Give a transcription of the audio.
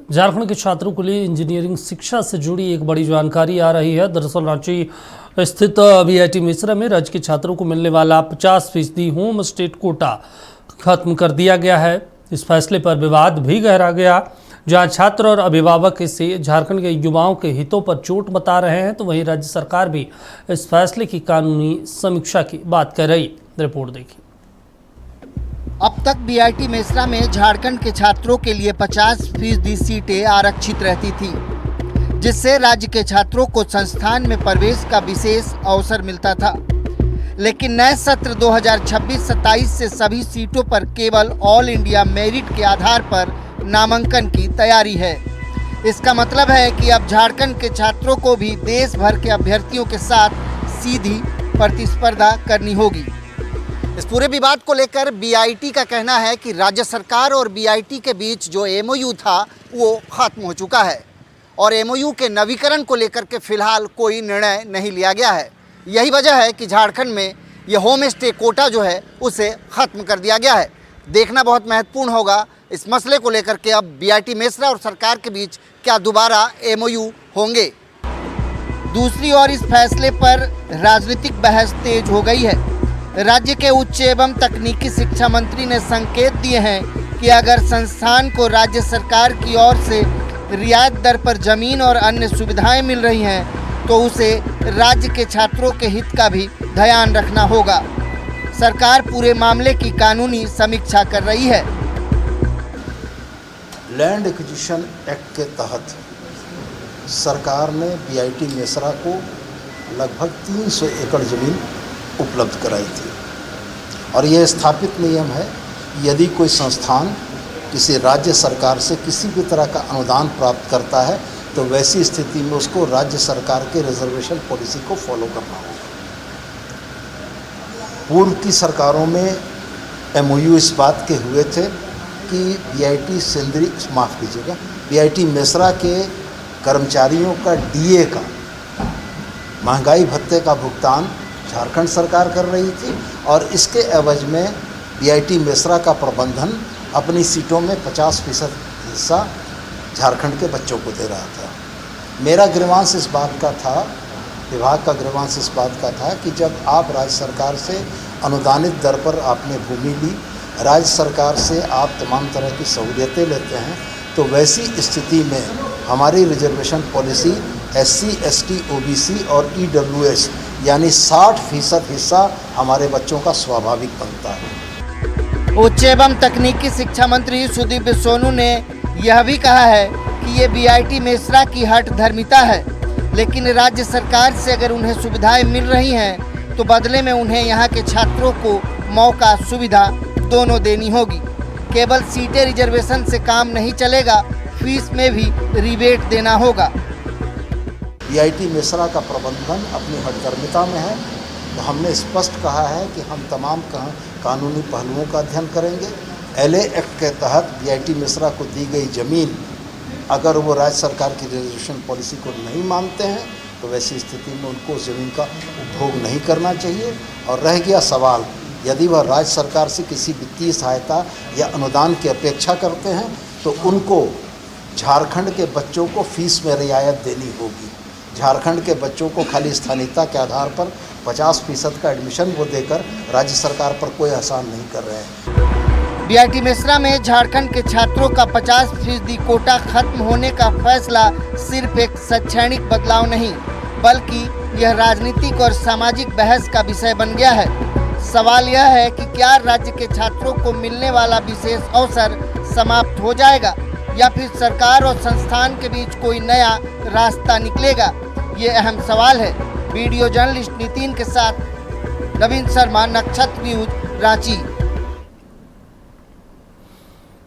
झारखंड के छात्रों के लिए इंजीनियरिंग शिक्षा से जुड़ी एक बड़ी जानकारी आ रही है। दरअसल रांची स्थित बीआईटी मेसरा में राज्य के छात्रों को मिलने वाला 50% होम स्टे कोटा खत्म कर दिया गया है। इस फैसले पर विवाद भी गहरा गया। जहां छात्र और अभिभावक इससे झारखंड के युवाओं के हितों पर चोट बता रहे हैं, तो वहीं राज्य सरकार भी इस फैसले की कानूनी समीक्षा की बात कर रही। रिपोर्ट देखिए। अब तक बीआईटी मेसरा में झारखंड के छात्रों के लिए 50% सीटें आरक्षित रहती थी, जिससे राज्य के छात्रों को संस्थान में प्रवेश का विशेष अवसर मिलता था। लेकिन नए सत्र 2026-27 से सभी सीटों पर केवल ऑल इंडिया मेरिट के आधार पर नामांकन की तैयारी है। इसका मतलब है कि अब झारखंड के छात्रों को भी देश भर के अभ्यर्थियों के साथ सीधी प्रतिस्पर्धा करनी होगी। इस पूरे विवाद को लेकर बीआईटी का कहना है कि राज्य सरकार और बीआईटी के बीच जो एमओयू था वो खत्म हो चुका है और एमओयू के नवीकरण को लेकर के फिलहाल कोई निर्णय नहीं लिया गया है। यही वजह है कि झारखंड में ये होम स्टे कोटा जो है उसे खत्म कर दिया गया है। देखना बहुत महत्वपूर्ण होगा इस मसले को लेकर के अब बीआईटी मेसरा और सरकार के बीच क्या दोबारा एमओयू होंगे। दूसरी ओर इस फैसले पर राजनीतिक बहस तेज हो गई है। राज्य के उच्च एवं तकनीकी शिक्षा मंत्री ने संकेत दिए हैं कि अगर संस्थान को राज्य सरकार की ओर से रियायत दर पर जमीन और अन्य सुविधाएं मिल रही हैं, तो उसे राज्य के छात्रों के हित का भी ध्यान रखना होगा। सरकार पूरे मामले की कानूनी समीक्षा कर रही है। लैंड एक्विजिशन एक्ट के तहत सरकार ने बीआईटी मेसरा को लगभग 300 एकड़ ज़मीन उपलब्ध कराई थी और यह स्थापित नियम है, यदि कोई संस्थान किसी राज्य सरकार से किसी भी तरह का अनुदान प्राप्त करता है तो वैसी स्थिति में उसको राज्य सरकार के रिजर्वेशन पॉलिसी को फॉलो करना होगा। पूर्व की सरकारों में एमओयू इस बात के हुए थे कि बीआईटी मेसरा के कर्मचारियों का डीए का महंगाई भत्ते का भुगतान झारखंड सरकार कर रही थी और इसके एवज में बीआईटी मेसरा का प्रबंधन अपनी सीटों में 50% हिस्सा झारखंड के बच्चों को दे रहा था। मेरा ग्रीवांस इस बात का था, विभाग का ग्रीवांस इस बात का था कि जब आप राज्य सरकार से अनुदानित दर पर आपने भूमि ली, राज्य सरकार से आप तमाम तरह की सहूलियतें लेते हैं, तो वैसी स्थिति में हमारी reservation policy SC, ST, OBC और EWS यानी 60% हिस्सा हमारे बच्चों का स्वाभाविक बनता है। उच्च एवं तकनीकी शिक्षा मंत्री सुदीप सोनू ने यह भी कहा है कि ये बीआईटी मेसरा की हठ धर्मिता है, लेकिन राज्य सरकार से अगर उन्हें सुविधाएं मिल रही हैं तो बदले में उन्हें यहाँ के छात्रों को मौका सुविधा दोनों देनी होगी। केवल सीटें रिजर्वेशन से काम नहीं चलेगा, फीस में भी रिबेट देना होगा। बीआईटी मेसरा का प्रबंधन अपनी हठधर्मिता में है, तो हमने स्पष्ट कहा है कि हम तमाम कानूनी पहलुओं का अध्ययन करेंगे। LA एक्ट के तहत बीआईटी मेसरा को दी गई ज़मीन अगर वो राज्य सरकार की रिजर्वेशन पॉलिसी को नहीं मानते हैं तो वैसी स्थिति में उनको ज़मीन का उपभोग नहीं करना चाहिए। और रह गया सवाल, यदि वह राज्य सरकार से किसी वित्तीय सहायता या अनुदान की अपेक्षा करते हैं तो उनको झारखंड के बच्चों को फीस में रियायत देनी होगी। झारखंड के बच्चों को खाली स्थानीयता के आधार पर 50% का एडमिशन वो देकर राज्य सरकार पर कोई एहसान नहीं कर रहे हैं। बीआईटी मेसरा में झारखंड के छात्रों का 50% कोटा खत्म होने का फैसला सिर्फ एक शैक्षणिक बदलाव नहीं, बल्कि यह राजनीतिक और सामाजिक बहस का विषय बन गया है। सवाल यह है कि क्या राज्य के छात्रों को मिलने वाला विशेष अवसर समाप्त हो जाएगा या फिर सरकार और संस्थान के बीच कोई नया रास्ता निकलेगा, ये अहम सवाल है। वीडियो जर्नलिस्ट नितिन के साथ नवीन शर्मा, नक्षत्र न्यूज, रांची।